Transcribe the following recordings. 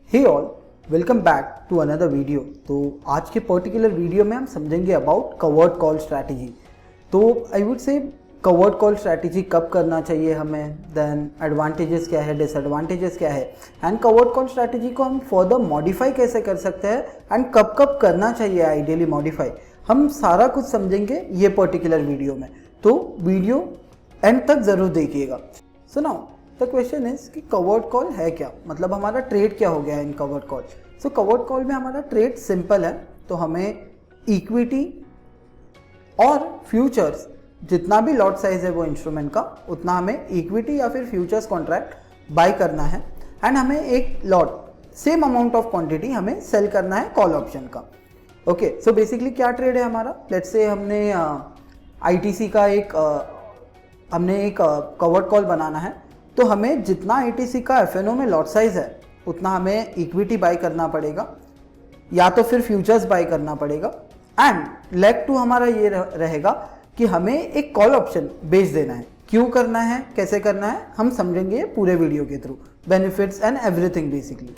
Hey all, welcome back to another video. तो आज के पर्टिकुलर वीडियो में हम समझेंगे अबाउट कवर्ड कॉल स्ट्रैटेजी। तो I would say covered call strategy कब करना चाहिए हमें, देन एडवांटेजेस क्या है, डिसएडवांटेजेस क्या है, एंड कवर्ड कॉल स्ट्रैटेजी को हम फर्दर मॉडिफाई कैसे कर सकते हैं एंड कब कब करना चाहिए आइडियली मॉडिफाई, हम सारा कुछ समझेंगे ये पर्टिकुलर वीडियो में। तो वीडियो एंड तक ज़रूर देखिएगा। So now the question is कि कवर्ड कॉल है क्या, मतलब हमारा ट्रेड क्या हो गया है इन कवर्ड कॉल। सो कवर्ड कॉल में हमारा ट्रेड सिंपल है, तो हमें इक्विटी और फ्यूचर्स जितना भी लॉट साइज है वो इंस्ट्रूमेंट का, उतना हमें इक्विटी या फिर फ्यूचर्स कॉन्ट्रैक्ट बाय करना है एंड हमें एक lot same amount of quantity हमें सेल करना है कॉल ऑप्शन का। ओके, सो बेसिकली क्या ट्रेड है हमारा, लेट्स से हमने आईटीसी का हमने एक कवर्ड कॉल बनाना है, तो हमें जितना आईटीसी का एफएनओ में लॉट साइज है उतना हमें इक्विटी बाय करना पड़ेगा या तो फिर फ्यूचर्स बाय करना पड़ेगा। एंड लेग टू हमारा ये रहेगा कि हमें एक कॉल ऑप्शन बेच देना है। क्यों करना है, कैसे करना है, हम समझेंगे पूरे वीडियो के through, benefits and everything basically.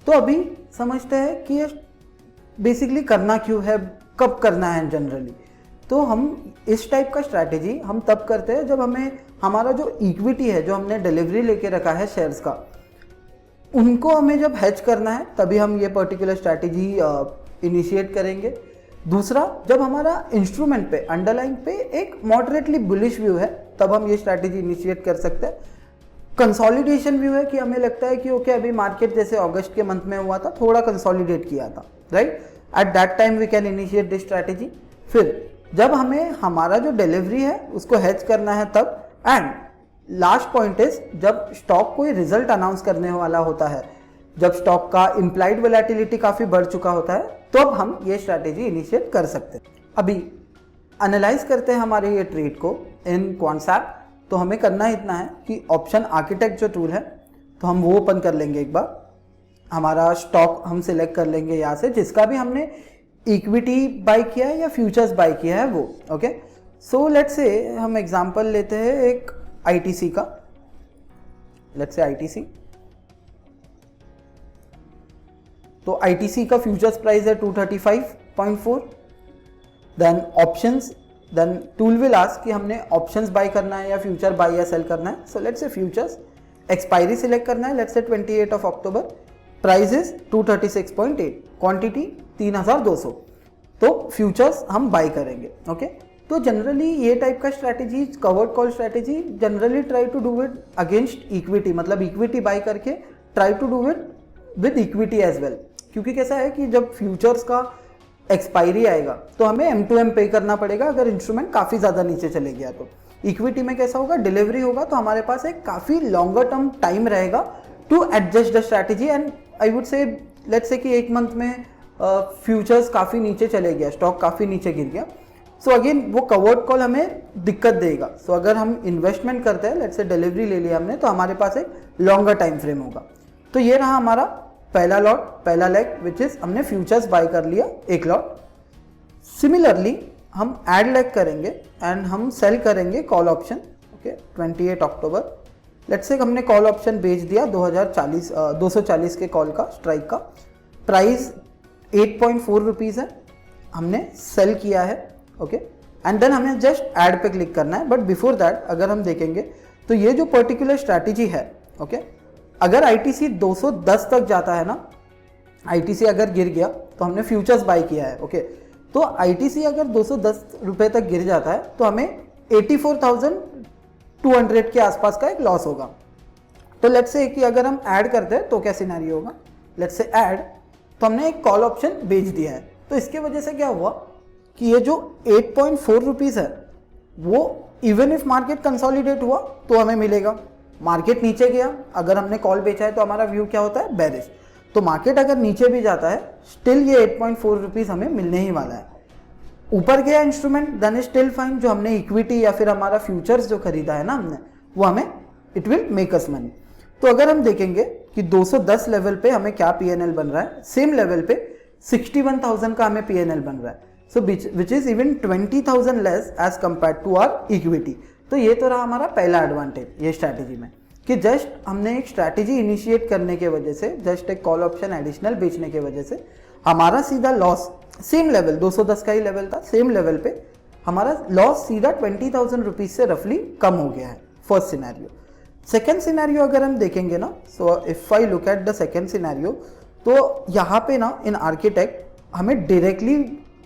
तो अभी समझते हैं कि ये बेसिकली करना क्यों है, कब करना है जनरली। तो हम इस टाइप का स्ट्रैटेजी हम तब करते हैं जब हमें हमारा जो इक्विटी है, जो हमने डिलीवरी लेके रखा है शेयर्स का, उनको हमें जब हेज करना है तभी हम ये पर्टिकुलर स्ट्रैटेजी इनिशिएट करेंगे। दूसरा, जब हमारा इंस्ट्रूमेंट पे अंडरलाइन पे एक मॉडरेटली बुलिश व्यू है तब हम ये स्ट्रैटेजी इनिशिएट कर सकते हैं। कंसोलिडेशन व्यू है कि हमें लगता है कि ओके अभी मार्केट जैसे अगस्त के मंथ में हुआ था, थोड़ा कंसोलिडेट किया था, right, at that time we can initiate this strategy. फिर जब हमें हमारा जो डिलीवरी है उसको हेज करना है तब। एंड लास्ट पॉइंट इज जब स्टॉक कोई रिजल्ट अनाउंस करने वाला होता है, जब स्टॉक का इम्प्लाइड वोलेटिलिटी काफ़ी बढ़ चुका होता है, तो अब हम ये स्ट्रैटेजी इनिशिएट कर सकते हैं। अभी एनालाइज करते हैं हमारे ये ट्रेड को इन क्वांटसैप। तो हमें करना इतना है कि ऑप्शन आर्किटेक्ट जो टूल है तो हम वो ओपन कर लेंगे। एक बार हमारा स्टॉक हम सिलेक्ट कर लेंगे यहाँ से, जिसका भी हमने इक्विटी बाय किया है या फ्यूचर्स बाय किया है वो। ओके, सो लेट्स से हम एग्जांपल लेते हैं एक आईटीसी का। लेट्स से आईटीसी, तो आईटीसी का फ्यूचर्स प्राइस है 235.4। Then options, then tool will ask कि हमने ऑप्शंस बाय करना है या फ्यूचर बाय या सेल करना है। सो लेट्स से फ्यूचर्स, एक्सपायरी सिलेक्ट करना है, let's say 28 of October, price is 236.8, quantity 3200। तो फ्यूचर्स हम बाय करेंगे। ओके, तो जनरली ये टाइप का strategy, covered call strategy, generally try to do it against equity, मतलब इक्विटी बाय करके try to do it with equity as well. क्योंकि कैसा है कि जब फ्यूचर्स का एक्सपायरी आएगा तो हमें M2M पे करना पड़ेगा अगर इंस्ट्रूमेंट काफ़ी ज़्यादा नीचे चले गया। तो इक्विटी में कैसा होगा, डिलीवरी होगा तो हमारे पास एक काफ़ी लॉन्गर टर्म टाइम रहेगा to adjust the strategy. And I would say let's say कि एक मंथ में फ्यूचर्स काफ़ी नीचे चले गया, स्टॉक काफ़ी नीचे गिर गया, सो अगेन वो कवर्ड कॉल हमें दिक्कत देगा। सो अगर हम इन्वेस्टमेंट करते हैं, लेट्स से डिलीवरी ले लिया हमने, तो हमारे पास एक लॉन्गर टाइम फ्रेम होगा। तो ये रहा हमारा पहला लॉट, पहला लेग, विच इज हमने फ्यूचर्स बाय कर लिया एक लॉट। सिमिलरली हम ऐड लेग करेंगे एंड हम सेल करेंगे call option. Okay, 28 October, let's say हमने कॉल ऑप्शन बेच दिया 240 के कॉल का, स्ट्राइक का प्राइस 8.4 रुपीज़ है, हमने सेल किया है। ओके, एंड देन हमें जस्ट ऐड पे क्लिक करना है। बट बिफोर दैट अगर हम देखेंगे तो ये जो पर्टिकुलर स्ट्रैटेजी है, ओके, अगर आईटीसी 210 तक जाता है ना, आईटीसी अगर गिर गया तो हमने फ्यूचर्स बाय किया है। ओके, तो आईटीसी अगर 210 रुपये तक गिर जाता है तो हमें 84,200 के आसपास का एक लॉस होगा। तो लेट्स से कि अगर हम ऐड करते हैं तो क्या सिनेरियो होगा, लेट्स से ऐड, तो हमने एक कॉल ऑप्शन बेच दिया है। तो इसके वजह से क्या हुआ कि ये जो 8.4 रुपीज़ है वो इवन इफ मार्केट कंसोलिडेट हुआ तो हमें मिलेगा। मार्केट नीचे गया, अगर हमने कॉल बेचा है तो हमारा व्यू क्या होता है, बेरिश। तो मार्केट अगर नीचे भी जाता है स्टिल ये 8.4 रुपीज़ हमें मिलने ही वाला है। ऊपर गया इंस्ट्रूमेंट, देन स्टिल फाइन, जो हमने इक्विटी या फिर हमारा फ्यूचर्स जो खरीदा है ना हमने, वो हमें it will make us money. तो अगर हम देखेंगे कि 210 लेवल पे हमें क्या पीएनएल बन रहा है, सेम लेवल पे 61,000 का हमें पीएनएल बन रहा है, so which is even 20,000 less as compare to our equity. तो ये तो रहा हमारा पहला एडवांटेज ये स्ट्रैटेजी में कि जस्ट हमने एक स्ट्रैटेजी इनिशिएट करने के वजह से, जस्ट एक कॉल ऑप्शन एडिशनल बेचने के वजह से हमारा सीधा लॉस सेम लेवल 210 का ही लेवल था, सेम लेवल पे हमारा लॉस सीधा 20,000 रुपीज से रफली कम हो गया है। First scenario. सेकेंड सिनेरियो अगर हम देखेंगे ना, so if I look at the second scenario, तो यहाँ पे ना इन आर्किटेक्ट हमें डायरेक्टली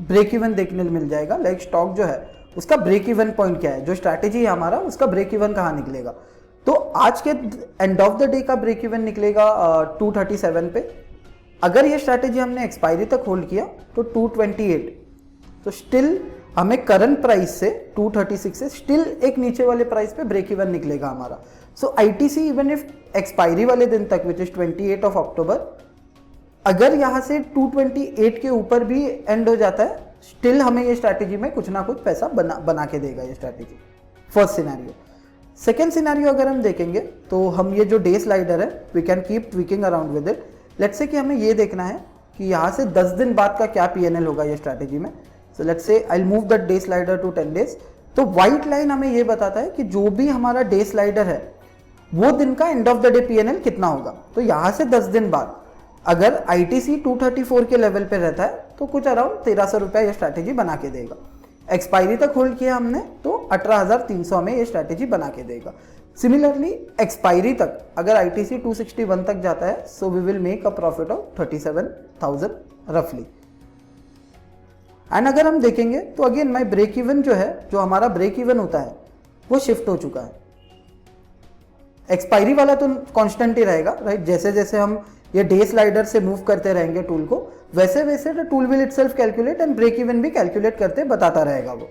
ब्रेक इवन देखने मिल जाएगा। लाइक स्टॉक जो है उसका ब्रेक इवन पॉइंट क्या है, जो स्ट्रैटेजी है हमारा उसका ब्रेक इवन कहाँ निकलेगा। तो आज के एंड ऑफ द डे का ब्रेक इवन निकलेगा 237 पे। अगर ये स्ट्रैटेजी हमने एक्सपायरी तक होल्ड किया तो 228, तो स्टिल हमें करंट प्राइस से 236 से स्टिल एक नीचे वाले प्राइस पे ब्रेक इवन निकलेगा हमारा। सो आईटीसी इवन इफ एक्सपायरी वाले दिन तक विच इज 28 ऑफ अक्टूबर, अगर यहाँ से 228 के ऊपर भी एंड हो जाता है, स्टिल हमें ये स्ट्रैटेजी में कुछ ना कुछ पैसा बना के देगा ये strategy. First scenario. Second scenario अगर हम देखेंगे तो हम ये जो डे स्लाइडर है we can keep tweaking around with it. Let's say कि हमें ये देखना है कि यहाँ से 10 दिन बाद का क्या पीएनएल होगा ये स्ट्रैटेजी में। So let's say I will move the day slider to 10 days. तो व्हाइट लाइन हमें ये बताता है कि जो भी हमारा डे स्लाइडर है वो दिन का end of the day PNL कितना होगा। तो यहाँ से 10 दिन बाद अगर आईटीसी 234 के लेवल पे रहता है तो कुछ अराउंड 1300 रुपया ये स्ट्रैटेजी बना के देगा। एक्सपायरी तक होल्ड किया हमने तो 18,300 में ये स्ट्रैटेजी बना के देगा। सिमिलरली एक्सपायरी तक अगर आईटीसी 261 तक जाता है, so we will make a profit of 37,000 रफली। एंड अगर हम देखेंगे तो अगेन माई ब्रेक इवन जो है, जो हमारा ब्रेक इवन होता है वो शिफ्ट हो चुका है। एक्सपायरी वाला तो कांस्टेंट ही रहेगा, राइट। जैसे जैसे हम ये डे स्लाइडर से मूव करते रहेंगे टूल को, वैसे वैसे the tool will itself calculate and break even भी कैलकुलेट करते बताता रहेगा वो।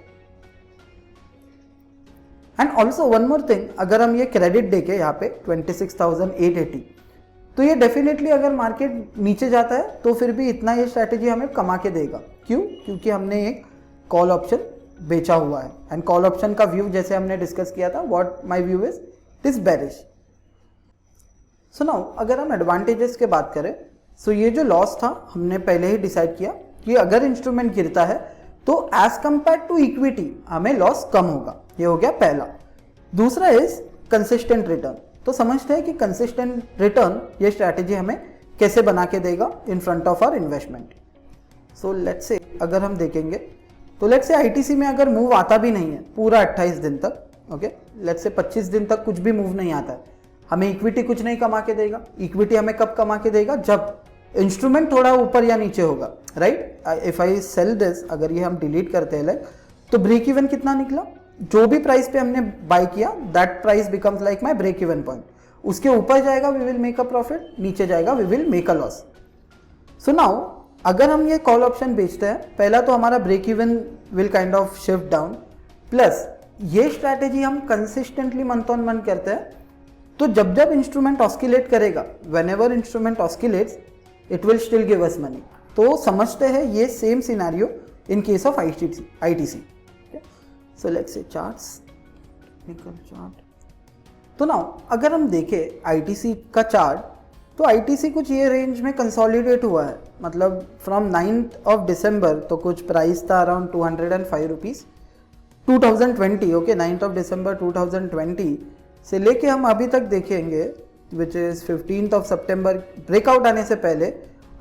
And also one more thing, अगर हम ये क्रेडिट देके यहाँ पे 26,880, तो ये डेफिनेटली अगर मार्केट नीचे जाता है तो फिर भी इतना ये स्ट्रैटेजी हमें कमा के देगा। क्यों? क्योंकि हमने एक कॉल ऑप्शन बेचा हुआ है। एंड कॉल ऑप्शन का व्यू जैसे हमने डिस्कस किया था, what my view is this bearish. So now अगर हम एडवांटेजेस के बात करें, सो ये जो लॉस था हमने पहले ही डिसाइड किया कि अगर इंस्ट्रूमेंट गिरता है तो एज कंपेयर टू इक्विटी हमें लॉस कम होगा। ये हो गया पहला। दूसरा इज कंसिस्टेंट रिटर्न। तो समझते हैं कि कंसिस्टेंट रिटर्न ये स्ट्रैटेजी हमें कैसे बना के देगा in front of our investment. So let's say अगर हम देखेंगे तो लेट्स से आईटीसी में अगर मूव आता भी नहीं है पूरा 28 दिन तक, ओके, लेट्स से 25 दिन तक कुछ भी मूव नहीं आता है, हमें इक्विटी कुछ नहीं कमा के देगा। इक्विटी हमें कब कमा के देगा? जब इंस्ट्रूमेंट थोड़ा ऊपर या नीचे होगा, right. If I sell this, अगर ये हम डिलीट करते हैं लाइक, तो ब्रेक इवन कितना निकला? जो भी प्राइस पे हमने बाय किया that price becomes like my break even point. उसके ऊपर जाएगा we will make a profit, नीचे जाएगा we will make a loss. So now अगर हम ये कॉल ऑप्शन बेचते हैं, पहला तो हमारा break even will kind of shift down, plus ये स्ट्रैटेजी हम कंसिस्टेंटली मंथ ऑन मंथ करते हैं, तो जब जब इंस्ट्रूमेंट ऑस्किलेट करेगा, whenever instrument oscillates it will still give us money. तो समझते हैं ये same scenario in case of ITC. So let's say charts, nickel chart. तो नाउ अगर हम देखें आईटीसी का चार्ट, तो आईटीसी कुछ ये रेंज में कंसोलिडेट हुआ है। मतलब फ्रॉम 9th ऑफ दिसंबर तो कुछ प्राइस था around 205 rupees 2020, okay, 9th of December 2020 से लेके हम अभी तक देखेंगे which is 15th of September, breakout आने से पहले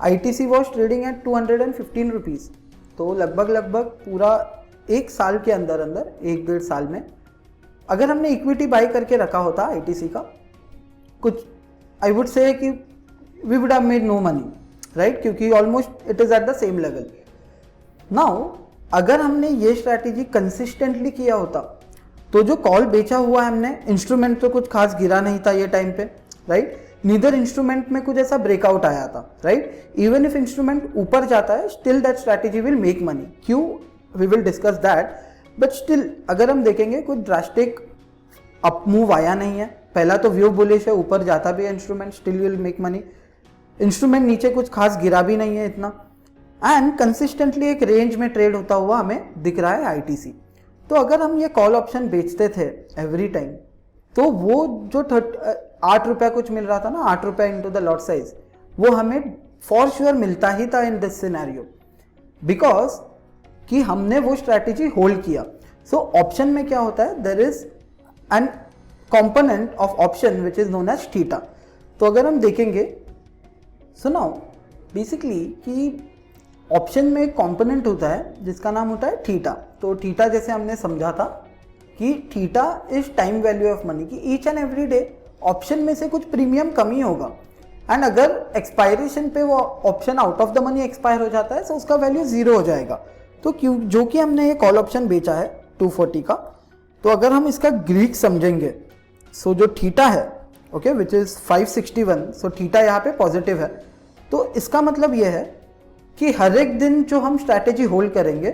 ITC was trading at 215 rupees. तो लगभग पूरा एक साल के अंदर 1-1.5 साल में अगर हमने इक्विटी बाय करके रखा होता आईटीसी का, कुछ आई वुड से कि we would have made no money, right, क्योंकि almost it is at the same level. Now अगर हमने ये स्ट्रैटेजी कंसिस्टेंटली किया होता, तो जो कॉल बेचा हुआ है हमने, इंस्ट्रूमेंट तो कुछ खास गिरा नहीं था ये टाइम पे, राइट, नीदर इंस्ट्रूमेंट में कुछ ऐसा ब्रेकआउट आया था, राइट। इवन इफ इंस्ट्रूमेंट ऊपर जाता है still that strategy will make money. क्यों? We will discuss that, but still अगर हम देखेंगे कुछ ड्रास्टिक अप मूव आया नहीं है। पहला तो व्यू बुलिश है, ऊपर जाता भी है instrument still will make money. Instrument नीचे कुछ खास गिरा भी नहीं है इतना, एंड कंसिस्टेंटली एक रेंज में ट्रेड होता हुआ हमें दिख रहा है आईटीसी। तो अगर हम ये कॉल ऑप्शन बेचते थे एवरी टाइम, तो वो जो 8 रुपया कुछ मिल रहा था ना, 8 रुपया इंटू द लॉट साइज, वो हमें फॉर श्योर मिलता ही था इन दिस सिनेरियो, बिकॉज कि हमने वो स्ट्रैटेजी होल्ड किया। सो ऑप्शन में क्या होता है, there is an component of option which is known as theta. तो अगर हम देखेंगे, सुनो बेसिकली कि ऑप्शन में एक कंपोनेंट होता है जिसका नाम होता है थीटा। तो थीटा जैसे हमने समझा था कि theta is time value of money, कि each and every day option में से कुछ प्रीमियम कम ही होगा, एंड अगर एक्सपायरेशन पे वो option out of the money expire हो जाता है तो उसका वैल्यू 0 हो जाएगा। तो क्यों, जो कि हमने ये कॉल ऑप्शन बेचा है 240 का, तो अगर हम इसका ग्रीक समझेंगे, सो जो थीटा है okay which is 561, so theta यहाँ पे पॉजिटिव है, तो इसका मतलब ये है कि हर एक दिन जो हम स्ट्रैटेजी होल्ड करेंगे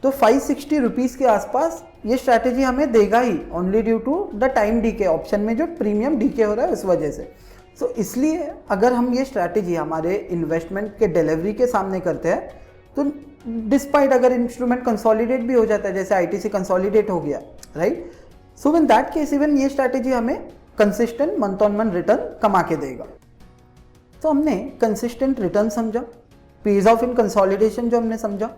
तो 560 रुपीज़ के आसपास ये स्ट्रैटेजी हमें देगा ही, only due to the time decay, option में जो प्रीमियम डीके हो रहा है उस वजह से। सो इसलिए अगर हम ये स्ट्रैटेजी हमारे इन्वेस्टमेंट के डिलीवरी के सामने करते हैं तो डिस्पाइट अगर इंस्ट्रूमेंट कंसोलिडेट भी हो जाता है, जैसे आईटीसी कंसोलिडेट हो गया, right, so in that case even ये स्ट्रैटेजी हमें consistent month on month return कमा के देगा। तो हमने कंसिस्टेंट रिटर्न समझा, पेज ऑफ इन कंसोलिडेशन जो हमने समझा,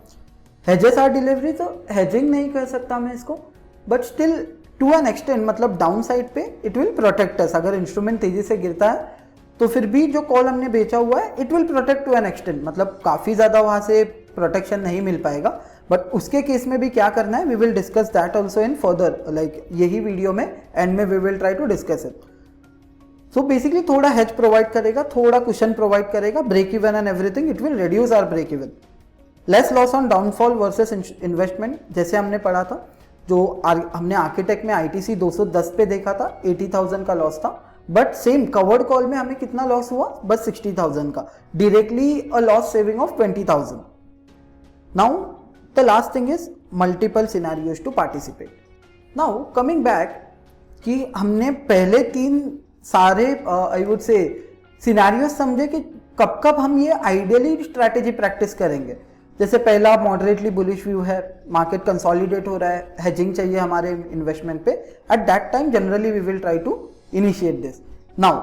हेजेस आर डिलीवरी, तो हेजिंग नहीं कर सकता मैं इसको, but still to an extent, मतलब डाउन साइड पे इट विल प्रोटेक्ट अस। अगर इंस्ट्रूमेंट तेजी से गिरता है तो फिर भी जो कॉल हमने बेचा हुआ है it will protect to an extent, मतलब काफ़ी ज़्यादा वहाँ से प्रोटेक्शन नहीं मिल पाएगा, बट उसके केस में भी क्या करना है, we will discuss that also in further, like यही वीडियो में एंड में we will try to discuss it. So basically थोड़ा हेज प्रोवाइड करेगा, थोड़ा कुशन प्रोवाइड करेगा, break even and everything, it will reduce our break even. Less loss on downfall versus investment, जैसे हमने पढ़ा था, जो हमने आर्किटेक्ट में आईटीसी 210 पे देखा था, 80,000 का लॉस था, बट सेम कवर्ड कॉल में हमें कितना लॉस हुआ, बस 60,000 का, directly a loss saving of 20,000। Now the last thing is multiple scenarios to participate. Now coming back कि हमने पहले 3 सारे आई वुड से सिनेरियोज समझे कि कब कब हम ये आइडियली स्ट्रैटेजी प्रैक्टिस करेंगे। जैसे पहला मॉडरेटली बुलिश व्यू है, मार्केट कंसोलिडेट हो रहा है, हेजिंग चाहिए हमारे इन्वेस्टमेंट पे, at that time generally we will try to initiate this. Now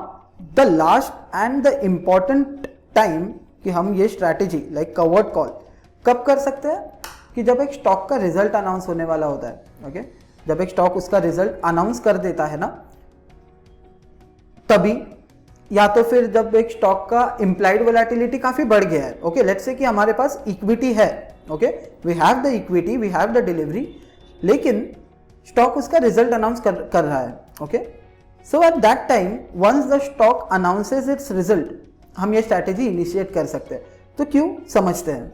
the last and the important time कि हम ये स्ट्रैटेजी लाइक कवर्ड कॉल कब कर सकते हैं, कि जब एक स्टॉक का रिजल्ट अनाउंस होने वाला होता है, ओके जब एक स्टॉक उसका रिजल्ट अनाउंस कर देता है ना, तभी, या तो फिर जब एक स्टॉक का इम्प्लाइड वोलेटिलिटी काफी बढ़ गया है, ओके लेट्स से कि हमारे पास इक्विटी है, okay we have the equity, we have the delivery, लेकिन स्टॉक उसका रिजल्ट अनाउंस कर रहा है, okay so at that time once the stock announces its result हम ये स्ट्रैटेजी इनिशिएट कर सकते हैं। तो क्यों, समझते हैं।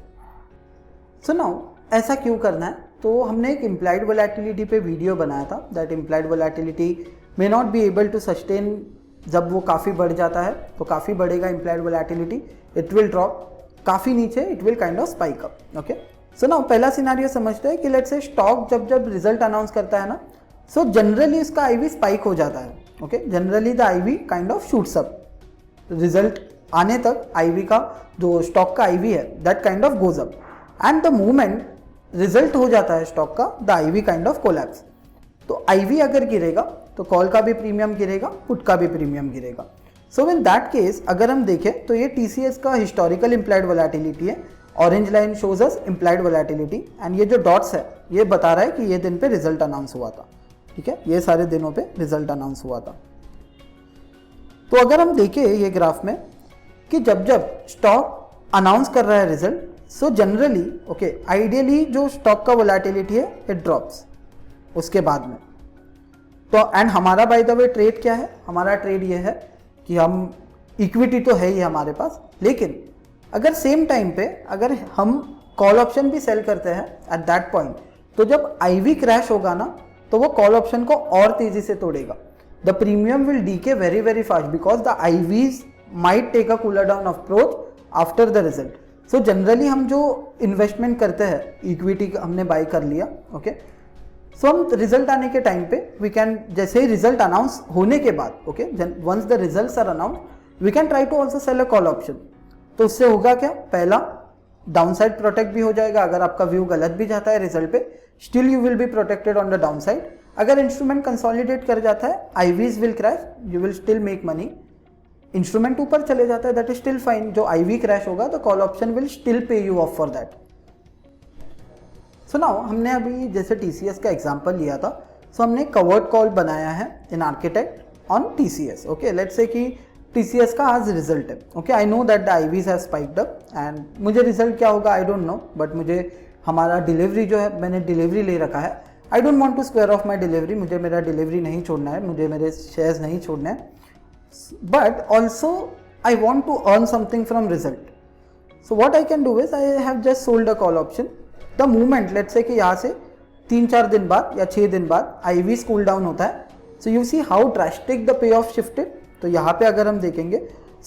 सो नाउ ऐसा क्यों करना है, तो हमने एक इम्प्लाइड वोलेटिलिटी पे वीडियो बनाया था, that implied volatility may not be able to sustain, जब वो काफ़ी बढ़ जाता है तो काफ़ी बढ़ेगा implied volatility, it will drop, काफ़ी नीचे it will kind of spike up, okay so now पहला सिनेरियो समझते हैं कि लेट्स से स्टॉक जब रिजल्ट अनाउंस करता है ना, सो जनरली उसका आईवी स्पाइक हो जाता है, okay generally the IV kind of shoots up, result आने तक आईवी का जो स्टॉक का आईवी है that kind of goes up, and the moment result हो जाता है स्टॉक का, the IV kind of collapse. तो आईवी अगर गिरेगा तो कॉल का भी प्रीमियम गिरेगा, पुट का भी प्रीमियम गिरेगा। सो इन दैट केस अगर हम देखें तो ये टीसीएस का हिस्टोरिकल इम्प्लाइड वोलेटिलिटी है, orange line shows us implied volatility, and ये जो डॉट्स है ये बता रहा है कि ये दिन पे रिजल्ट अनाउंस हुआ था, ठीक है, ये सारे दिनों पे रिजल्ट अनाउंस हुआ था। तो अगर हम देखें ये ग्राफ में कि जब स्टॉक अनाउंस कर रहा है result, so generally okay ideally जो स्टॉक का वोलेटिलिटी है इट ड्रॉप्स उसके बाद में। तो एंड हमारा बाय द वे ट्रेड क्या है, हमारा ट्रेड ये है कि हम इक्विटी तो है ही हमारे पास, लेकिन अगर सेम टाइम पे अगर हम कॉल ऑप्शन भी सेल करते हैं एट दैट पॉइंट, तो जब आईवी क्रैश होगा ना तो वो कॉल ऑप्शन को और तेजी से तोड़ेगा, the premium will decay very very fast because the IVs might take a cooler down of growth after the result. So generally हम जो इन्वेस्टमेंट करते हैं, इक्विटी हमने बाय कर लिया, ओके सो हम रिजल्ट आने के टाइम पे वी कैन, जैसे ही रिजल्ट अनाउंस होने के बाद, okay once the results are announce we can try to also sell a call option. तो उससे होगा क्या, पहला डाउन साइड प्रोटेक्ट भी हो जाएगा, अगर आपका व्यू गलत भी जाता है रिजल्ट पे still you will be protected on the down side. अगर इंस्ट्रूमेंट कंसोलिडेट कर जाता है, IVs will crash, you will still make money. Instrument ऊपर चले जाता है दैट इज स्टिल फाइन, जो आईवी क्रैश होगा तो कॉल ऑप्शन विल स्टिल पे you of for that. So now हमने अभी जैसे टीसीएस का एग्जांपल लिया था, सो हमने कवर्ड कॉल बनाया है in architect on TCS. Okay, let's say कि TCS का आज रिजल्ट है. Okay, I know that the IVs have spiked up and मुझे रिजल्ट क्या होगा आई डोंट नो, बट मुझे हमारा डिलीवरी जो है, मैंने डिलीवरी ले रखा है. I don't want to square off my delivery, मुझे मेरा डिलीवरी नहीं छोड़ना है, मुझे मेरे शेयर्स नहीं छोड़ने हैं. But also I want to earn something from result. So what I can do is I have just sold a call option. The movement let's say कि यहाँ से 3-4 दिन बाद या 6 दिन बाद IVs कूल डाउन होता है. So you see how drastic the payoff shifted. तो यहाँ पे अगर हम देखेंगे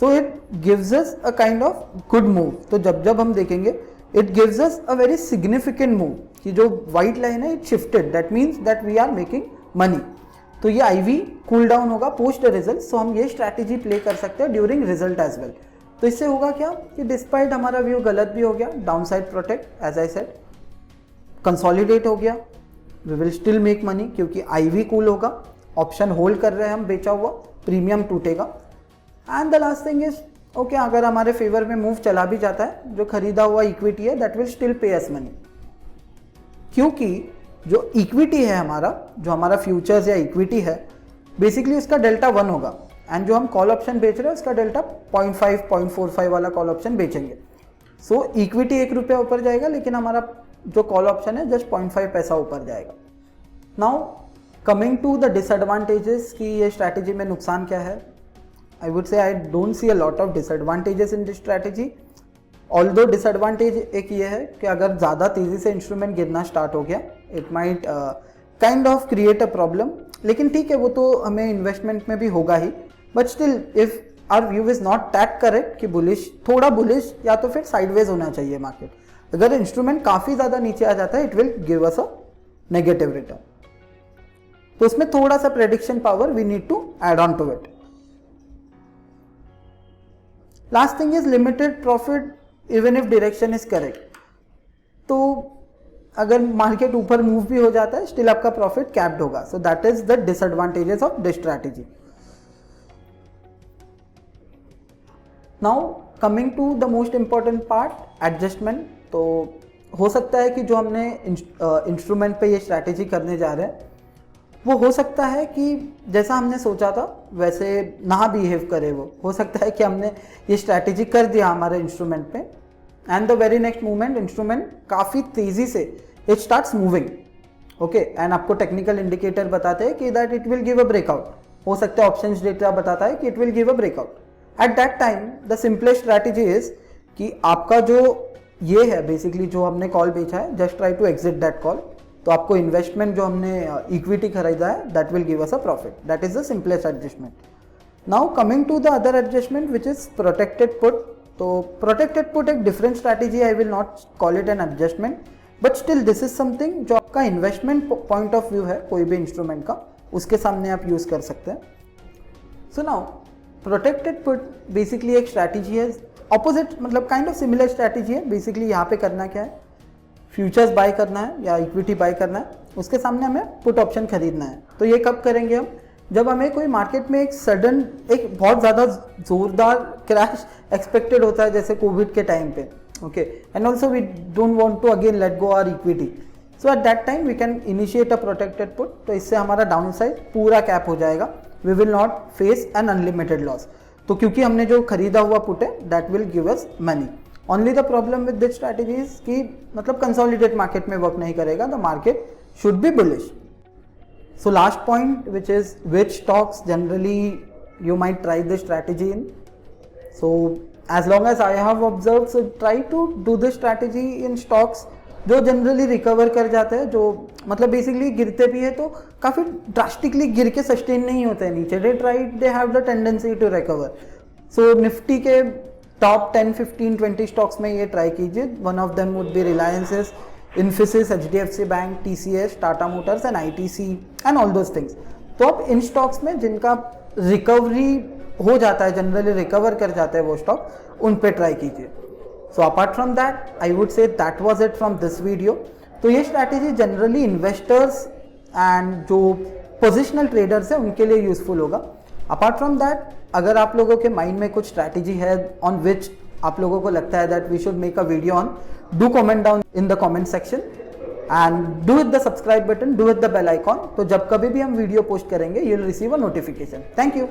so it gives us a kind of good move. तो जब हम देखेंगे it gives us a very significant move कि जो वाइट लाइन है it shifted, that means that we are making money. तो ये IV कूल डाउन होगा पोस्ट रिजल्ट. सो हम ये स्ट्रैटेजी प्ले कर सकते हैं ड्यूरिंग रिजल्ट एज वेल. तो इससे होगा क्या कि डिस्पाइट हमारा व्यू गलत भी हो गया, downside protect as I said, consolidate हो गया, we will still make money क्योंकि IV कूल होगा, ऑप्शन होल्ड कर रहे हैं हम बेचा हुआ, प्रीमियम टूटेगा. And the last thing is okay, अगर हमारे फेवर में मूव चला भी जाता है, जो खरीदा हुआ इक्विटी है दैट विल स्टिल पे अस मनी, क्योंकि जो इक्विटी है हमारा, जो हमारा फ्यूचर्स या इक्विटी है, बेसिकली उसका डेल्टा 1 होगा. एंड जो हम कॉल ऑप्शन बेच रहे हैं उसका डेल्टा 0.5 0.45 वाला कॉल ऑप्शन बेचेंगे. सो इक्विटी 1 रुपया ऊपर जाएगा, लेकिन हमारा जो कॉल ऑप्शन है जस्ट 0.5 पैसा ऊपर जाएगा. Now coming to the disadvantages कि ये स्ट्रैटेजी में नुकसान क्या है. आई वुड से I don't see a lot of disadvantages in this strategy. Although disadvantage एक ये है कि अगर ज़्यादा तेज़ी से इंस्ट्रूमेंट गिरना स्टार्ट हो गया, it might kind of create a problem. लेकिन ठीक है, वो तो हमें इन्वेस्टमेंट में भी होगा ही. But still if our view is not that correct कि बुलिश, थोड़ा बुलिश या तो फिर साइडवेज होना चाहिए मार्केट. अगर इंस्ट्रूमेंट काफ़ी ज़्यादा नीचे आ जाता है it will give us a negative return. तो उसमें थोड़ा सा prediction power we need to add on to it. Last thing is limited profit even if direction is correct. तो अगर मार्केट ऊपर मूव भी हो जाता है स्टिल आपका प्रॉफिट कैप्ड होगा. So that is the disadvantages of this strategy. Now coming to the most important part, adjustment. तो हो सकता है कि जो हमने इंस्ट्रूमेंट पे ये स्ट्रैटेजी करने जा रहे हैं वो हो सकता है कि जैसा हमने सोचा था वैसे ना बिहेव करे. वो हो सकता है कि हमने ये स्ट्रैटेजी कर दिया हमारे इंस्ट्रूमेंट पे and the very next movement instrument काफ़ी तेज़ी से it starts moving. Okay, and आपको टेक्निकल इंडिकेटर बताते हैं कि that it will give a breakout. हो सकता है ऑप्शंस डेटा बताता है कि it will give a breakout. Eight that time the simplest strategy is कि आपका जो ये है बेसिकली जो हमने कॉल बेचा है, just try to exit that call. तो आपको इन्वेस्टमेंट जो हमने इक्विटी खरीदा है that will give us a profit. That is the simplest adjustment. Now coming to the other adjustment which is protected put. तो प्रोटेक्टेड पुट एक different strategy, I will not call it an adjustment, but still this is something जो आपका investment point of view है कोई भी instrument का, उसके सामने आप यूज कर सकते हैं. So now protected put basically एक स्ट्रैटेजी है, ऑपोजिट मतलब काइंड ऑफ सिमिलर स्ट्रैटेजी है. बेसिकली यहाँ पे करना क्या है, फ्यूचर्स बाय करना है या इक्विटी बाय करना है, उसके सामने हमें पुट ऑप्शन खरीदना है. तो ये कब करेंगे हम, जब हमें कोई मार्केट में एक सडन, एक बहुत ज़्यादा ज़ोरदार क्रैश एक्सपेक्टेड होता है जैसे कोविड के टाइम पे. Okay, and also we don't want to again let go our equity. So at that time we can initiate a protected put. तो इससे हमारा डाउन साइड पूरा कैप हो जाएगा, we will not face an unlimited loss. तो क्योंकि हमने जो खरीदा हुआ पुट है that will give us money. Only the problem with this strategy is कि मतलब कंसोलिडेट मार्केट में वर्क नहीं करेगा, the market should be bullish. So last point, which is which stocks generally you might try this strategy in. So as long as I have observed, so try to do this strategy in stocks जो generally recover कर जाते हैं, जो मतलब basically गिरते भी है तो काफ़ी ड्रास्टिकली गिर के सस्टेन नहीं होते हैं नीचे. They have the tendency to recover. So Nifty के टॉप 10, 15, 20 स्टॉक्स में ये ट्राई कीजिए. One of them would be Reliances, Infosys, HDFC Bank, TCS, Tata Motors and ITC and all those things. तो आप इन स्टॉक्स में जिनका रिकवरी हो जाता है, जनरली रिकवर कर जाते हैं वो स्टॉक, उन पे ट्राई कीजिए. So apart from that I would say that was it from this video. तो ये स्ट्रैटेजी जनरली इन्वेस्टर्स एंड जो पोजिशनल ट्रेडर्स हैं उनके लिए यूजफुल होगा. अपार्ट फ्रॉम दैट अगर आप लोगों के माइंड में कुछ स्ट्रैटेजी है ऑन विच आप लोगों को लगता है that we should make a video on, do comment down in the comment section. And do with the subscribe button, do with the bell icon, तो जब कभी भी हम वीडियो पोस्ट करेंगे you will receive a notification. Thank you.